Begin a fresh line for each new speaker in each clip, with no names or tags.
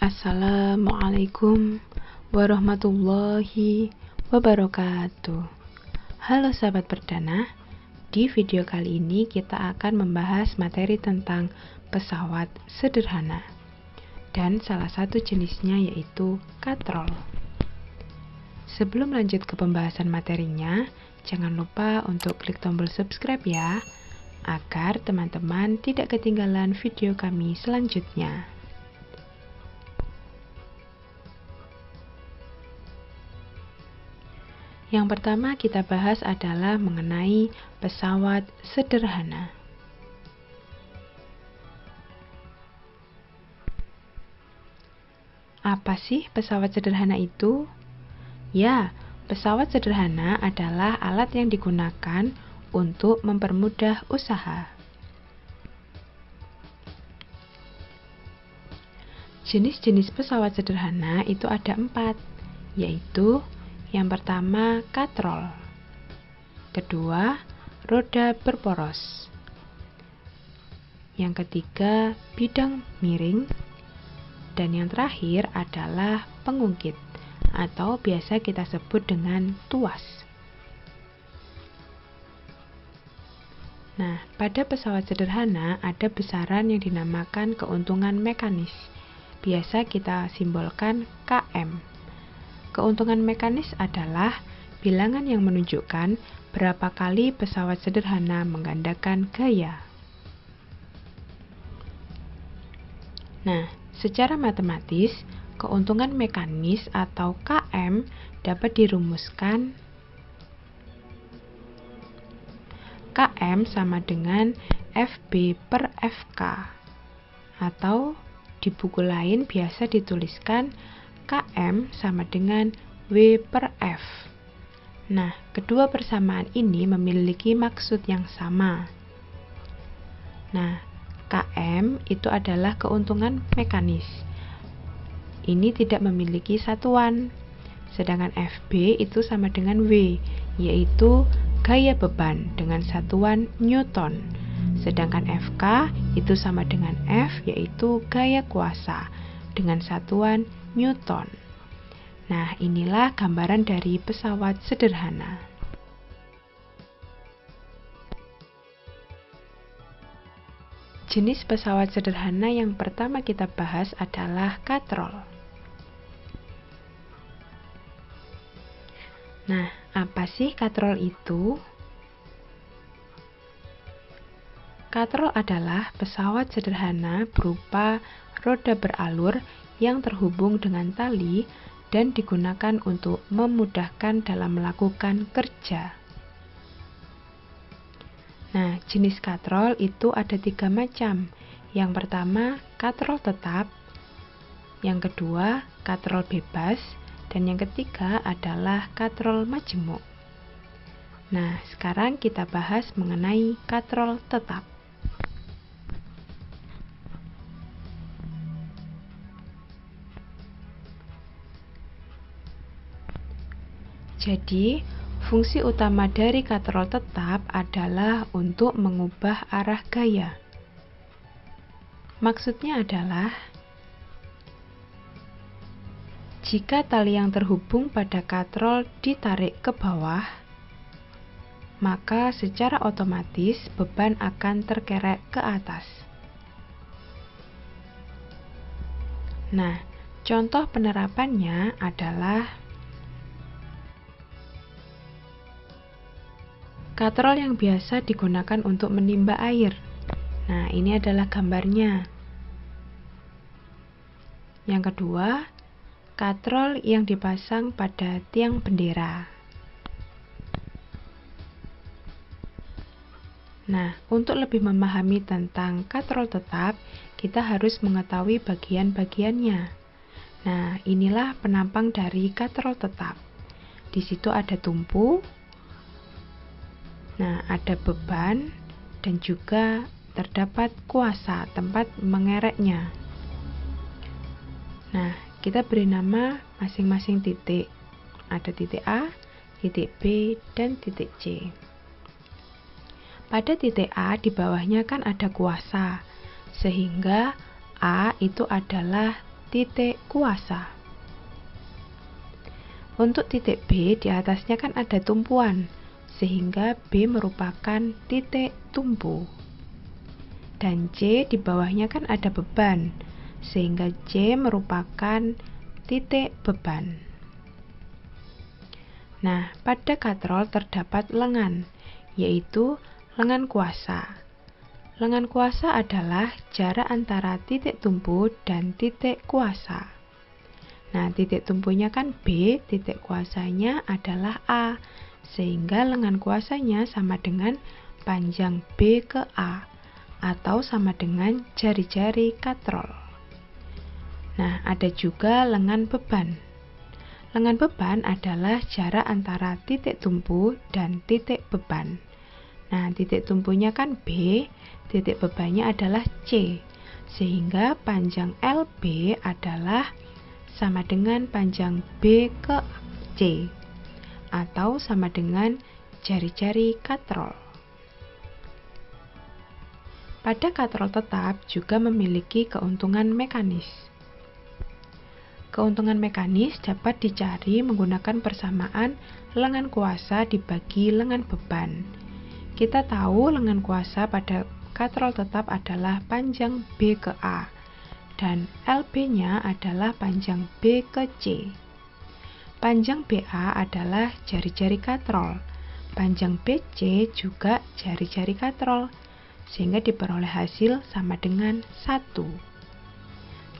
Assalamualaikum warahmatullahi wabarakatuh. Halo sahabat perdana, di video kali ini kita akan membahas materi tentang pesawat sederhana dan salah satu jenisnya yaitu katrol. Sebelum lanjut ke pembahasan materinya, jangan lupa untuk klik tombol subscribe ya, agar teman-teman tidak ketinggalan video kami selanjutnya. Yang pertama kita bahas adalah mengenai pesawat sederhana. Apa sih pesawat sederhana itu? Ya, pesawat sederhana adalah alat yang digunakan untuk mempermudah usaha. Jenis-jenis pesawat sederhana itu ada 4, yaitu yang pertama, katrol. Kedua, roda berporos. Yang ketiga, bidang miring. Dan yang terakhir adalah pengungkit, atau biasa kita sebut dengan tuas. Nah, pada pesawat sederhana ada besaran yang dinamakan keuntungan mekanis. Biasa kita simbolkan KM. Keuntungan mekanis adalah bilangan yang menunjukkan berapa kali pesawat sederhana menggandakan gaya. Nah, secara matematis, keuntungan mekanis atau KM dapat dirumuskan KM sama dengan FB per FK, atau di buku lain biasa dituliskan KM sama dengan W per F. Nah, kedua persamaan ini memiliki maksud yang sama. Nah, KM itu adalah keuntungan mekanis. Ini tidak memiliki satuan. Sedangkan FB itu sama dengan W, yaitu gaya beban dengan satuan Newton. Sedangkan FK itu sama dengan F, yaitu gaya kuasa dengan satuan Newton. Nah, inilah gambaran dari pesawat sederhana. Jenis pesawat sederhana yang pertama kita bahas adalah katrol. Nah, apa sih katrol itu? Katrol adalah pesawat sederhana berupa roda beralur yang terhubung dengan tali dan digunakan untuk memudahkan dalam melakukan kerja. Nah, jenis katrol itu ada 3 macam. Yang pertama, katrol tetap. Yang kedua, katrol bebas. Dan yang ketiga adalah katrol majemuk. Nah, sekarang kita bahas mengenai katrol tetap. Jadi, fungsi utama dari katrol tetap adalah untuk mengubah arah gaya. Maksudnya adalah, jika tali yang terhubung pada katrol ditarik ke bawah, maka secara otomatis beban akan terkerek ke atas. Nah, contoh penerapannya adalah katrol yang biasa digunakan untuk menimba air. Nah, ini adalah gambarnya. Yang kedua, katrol yang dipasang pada tiang bendera. Nah, untuk lebih memahami tentang katrol tetap, kita harus mengetahui bagian-bagiannya. Nah, inilah penampang dari katrol tetap. Di situ ada tumpu. Nah, ada beban dan juga terdapat kuasa tempat mengereknya. Nah, kita beri nama masing-masing titik. Ada titik A, titik B, dan titik C. Pada titik A di bawahnya kan ada kuasa, sehingga A itu adalah titik kuasa. Untuk titik B, di atasnya kan ada tumpuan, sehingga B merupakan titik tumpu. Dan C di bawahnya kan ada beban, sehingga C merupakan titik beban. Nah, pada katrol terdapat lengan, yaitu lengan kuasa. Lengan kuasa adalah jarak antara titik tumpu dan titik kuasa. Nah, titik tumpunya kan B, titik kuasanya adalah A, sehingga lengan kuasanya sama dengan panjang B ke A, atau sama dengan jari-jari katrol. Nah, ada juga lengan beban. Lengan beban adalah jarak antara titik tumpu dan titik beban. Nah, titik tumpunya kan B, titik bebannya adalah C, sehingga panjang LB adalah sama dengan panjang B ke C, atau sama dengan jari-jari katrol. Pada katrol tetap juga memiliki keuntungan mekanis. Keuntungan mekanis dapat dicari menggunakan persamaan lengan kuasa dibagi lengan beban. Kita tahu lengan kuasa pada katrol tetap adalah panjang B ke A, dan LB-nya adalah panjang B ke C. Panjang BA adalah jari-jari katrol, panjang BC juga jari-jari katrol, sehingga diperoleh hasil sama dengan 1.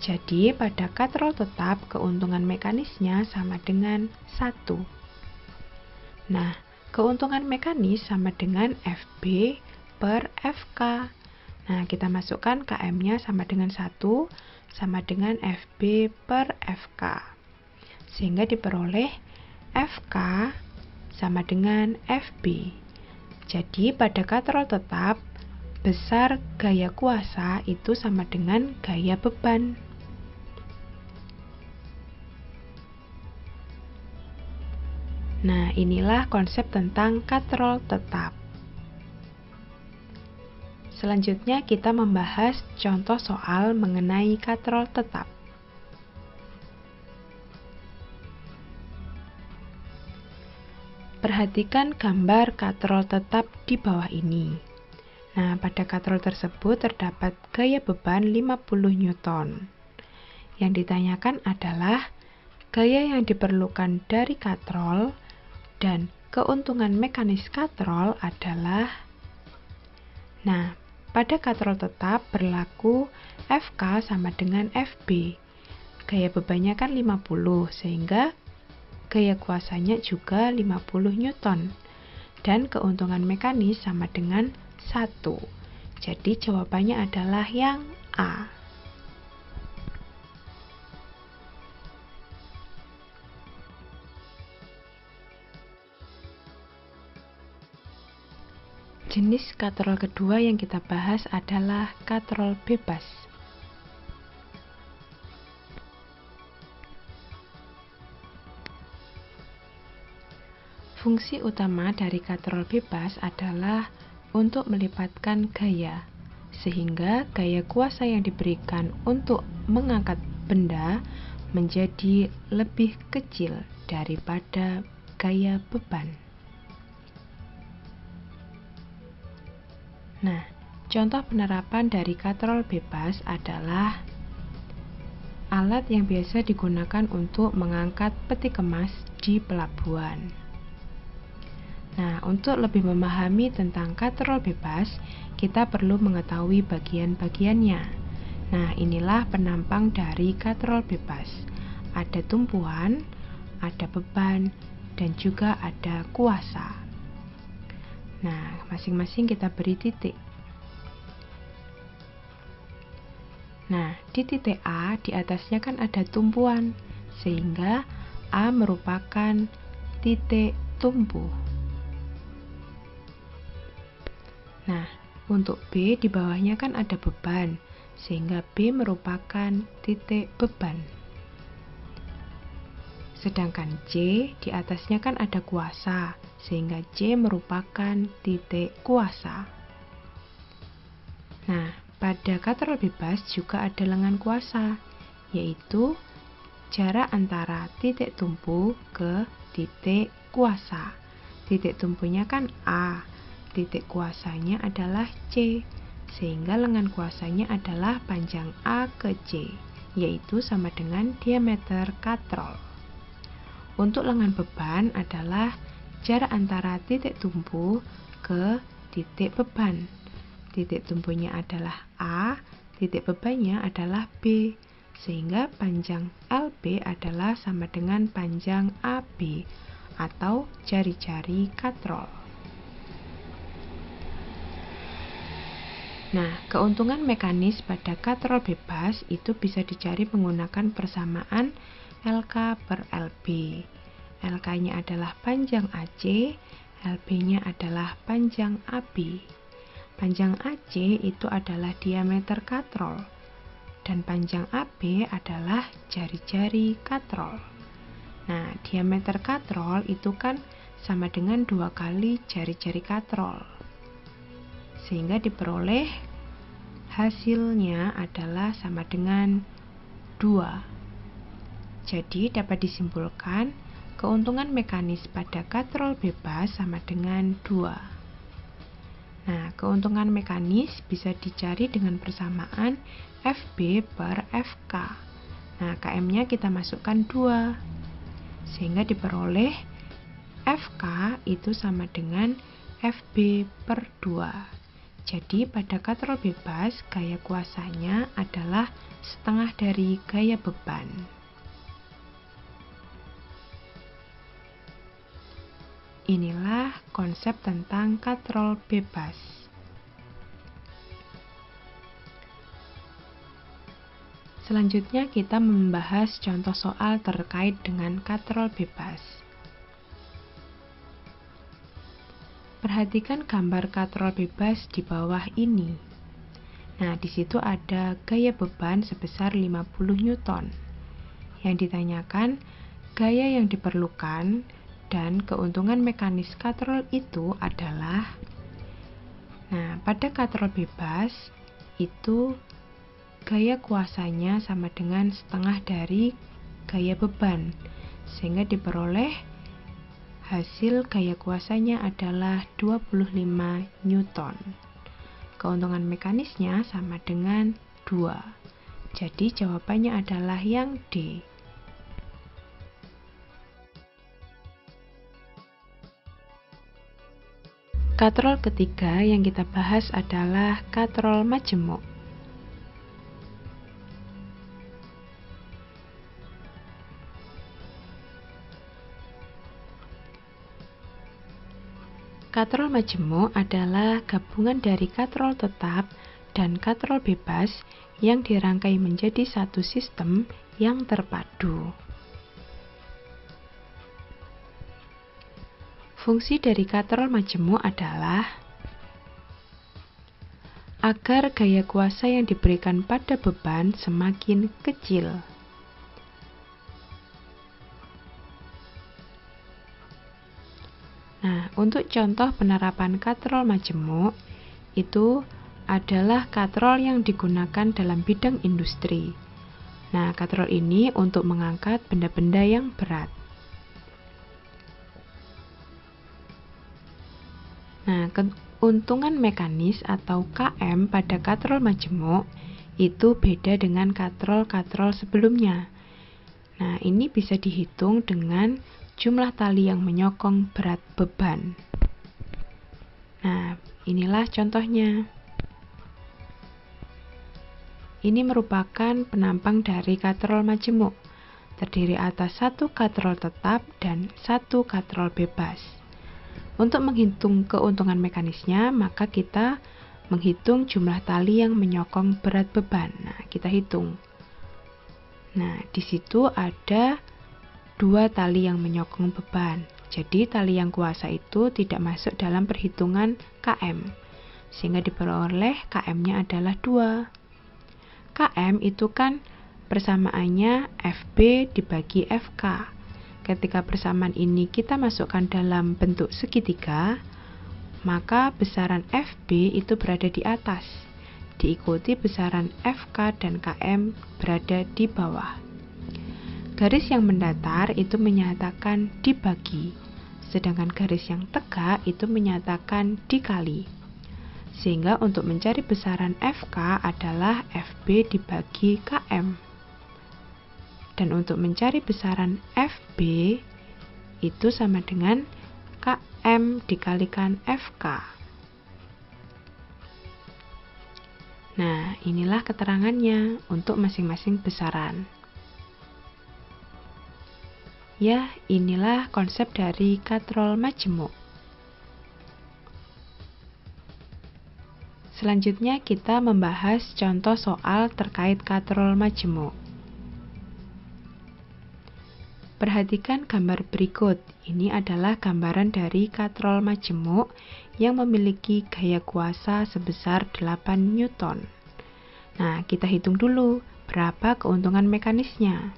Jadi pada katrol tetap keuntungan mekanisnya sama dengan 1. Nah, keuntungan mekanis sama dengan FB per FK. Nah, kita masukkan KM-nya sama dengan 1, sama dengan FB per FK. Sehingga diperoleh FK sama dengan FB. Jadi pada katrol tetap, besar gaya kuasa itu sama dengan gaya beban. Nah, inilah konsep tentang katrol tetap. Selanjutnya kita membahas contoh soal mengenai katrol tetap. Perhatikan gambar katrol tetap di bawah ini. Nah, pada katrol tersebut terdapat gaya beban 50 Newton. Yang ditanyakan adalah gaya yang diperlukan dari katrol dan keuntungan mekanis katrol adalah. Nah, pada katrol tetap berlaku FK sama dengan FB. Gaya bebannya kan 50, sehingga gaya kuasanya juga 50 Newton. Dan keuntungan mekanis sama dengan 1. Jadi jawabannya adalah yang A. Jenis katrol kedua yang kita bahas adalah katrol bebas. Fungsi utama dari katrol bebas adalah untuk melipatkan gaya, sehingga gaya kuasa yang diberikan untuk mengangkat benda menjadi lebih kecil daripada gaya beban. Nah, contoh penerapan dari katrol bebas adalah alat yang biasa digunakan untuk mengangkat peti kemas di pelabuhan. Nah, untuk lebih memahami tentang katrol bebas, kita perlu mengetahui bagian-bagiannya. Nah, inilah penampang dari katrol bebas. Ada tumpuan, ada beban, dan juga ada kuasa. Nah, masing-masing kita beri titik. Nah, di titik A, di atasnya kan ada tumpuan, sehingga A merupakan titik tumpu. Nah, untuk B di bawahnya kan ada beban, sehingga B merupakan titik beban. Sedangkan C di atasnya kan ada kuasa, sehingga C merupakan titik kuasa. Nah, pada katrol bebas juga ada lengan kuasa, yaitu jarak antara titik tumpu ke titik kuasa. Titik tumpunya kan A, titik kuasanya adalah C, sehingga lengan kuasanya adalah panjang A ke C, yaitu sama dengan diameter katrol. Untuk lengan beban adalah jarak antara titik tumpu ke titik beban. Titik tumpunya adalah A, titik bebannya adalah B, sehingga panjang LB adalah sama dengan panjang AB atau jari-jari katrol. Nah, keuntungan mekanis pada katrol bebas itu bisa dicari menggunakan persamaan LK per LB. LK-nya adalah panjang AC, LB-nya adalah panjang AB. Panjang AC itu adalah diameter katrol, dan panjang AB adalah jari-jari katrol. Nah, diameter katrol itu kan sama dengan 2 kali jari-jari katrol, sehingga diperoleh hasilnya adalah sama dengan 2. Jadi dapat disimpulkan keuntungan mekanis pada katrol bebas sama dengan 2. Nah, keuntungan mekanis bisa dicari dengan persamaan FB per FK. Nah, KM-nya kita masukkan 2, sehingga diperoleh FK itu sama dengan FB per 2. Jadi pada katrol bebas, gaya kuasanya adalah setengah dari gaya beban. Inilah konsep tentang katrol bebas. Selanjutnya kita membahas contoh soal terkait dengan katrol bebas. Perhatikan gambar katrol bebas di bawah ini. Nah, di situ ada gaya beban sebesar 50 Newton. Yang ditanyakan gaya yang diperlukan dan keuntungan mekanis katrol itu adalah, nah, pada katrol bebas itu gaya kuasanya sama dengan setengah dari gaya beban, sehingga diperoleh hasil gaya kuasanya adalah 25 Newton. Keuntungan mekanisnya sama dengan 2. Jadi jawabannya adalah yang D. Katrol ketiga yang kita bahas adalah katrol majemuk. Katrol majemuk adalah gabungan dari katrol tetap dan katrol bebas yang dirangkai menjadi satu sistem yang terpadu. Fungsi dari katrol majemuk adalah agar gaya kuasa yang diberikan pada beban semakin kecil. Nah, untuk contoh penerapan katrol majemuk itu adalah katrol yang digunakan dalam bidang industri. Nah, katrol ini untuk mengangkat benda-benda yang berat. Nah, keuntungan mekanis atau KM pada katrol majemuk itu beda dengan katrol-katrol sebelumnya. Nah, ini bisa dihitung dengan jumlah tali yang menyokong berat beban. Nah, inilah contohnya. Ini merupakan penampang dari katrol majemuk, terdiri atas 1 katrol tetap dan 1 katrol bebas. Untuk menghitung keuntungan mekanisnya, maka kita menghitung jumlah tali yang menyokong berat beban. Nah, kita hitung. Nah, di situ ada 2 tali yang menyokong beban. Jadi tali yang kuasa itu tidak masuk dalam perhitungan KM, sehingga diperoleh KM-nya adalah 2. KM itu kan persamaannya FB dibagi FK. Ketika persamaan ini kita masukkan dalam bentuk segitiga, maka besaran FB itu berada di atas, diikuti besaran FK dan KM berada di bawah. Garis yang mendatar itu menyatakan dibagi, sedangkan garis yang tegak itu menyatakan dikali. Sehingga untuk mencari besaran FK adalah FB dibagi KM. Dan untuk mencari besaran FB itu sama dengan KM dikalikan FK. Nah, inilah keterangannya untuk masing-masing besaran. Ya, inilah konsep dari katrol majemuk. Selanjutnya kita membahas contoh soal terkait katrol majemuk. Perhatikan gambar berikut. Ini adalah gambaran dari katrol majemuk yang memiliki gaya kuasa sebesar 8 Newton. Nah, kita hitung dulu berapa keuntungan mekanisnya.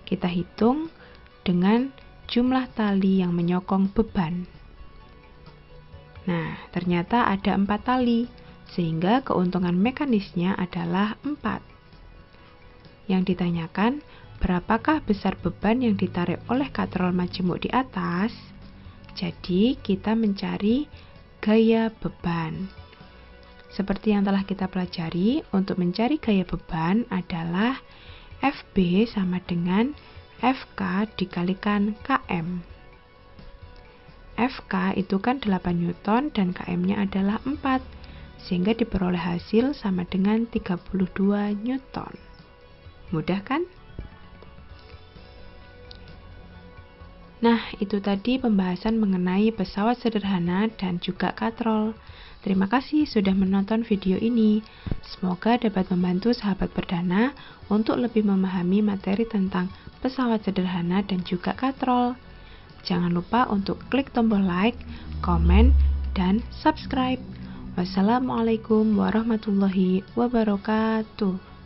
Kita hitung dengan jumlah tali yang menyokong beban. Nah, ternyata ada 4 tali, sehingga keuntungan mekanisnya adalah 4. Yang ditanyakan, berapakah besar beban yang ditarik oleh katrol majemuk di atas? Jadi, kita mencari gaya beban. Seperti yang telah kita pelajari, untuk mencari gaya beban adalah FB sama dengan FK dikalikan KM. FK itu kan 8 Newton dan KM-nya adalah 4, sehingga diperoleh hasil sama dengan 32 Newton. Mudah kan? Nah, itu tadi pembahasan mengenai pesawat sederhana dan juga katrol. Terima kasih sudah menonton video ini. Semoga dapat membantu sahabat perdana untuk lebih memahami materi tentang pesawat sederhana dan juga katrol. Jangan lupa untuk klik tombol like, komen, dan subscribe. Wassalamualaikum warahmatullahi wabarakatuh.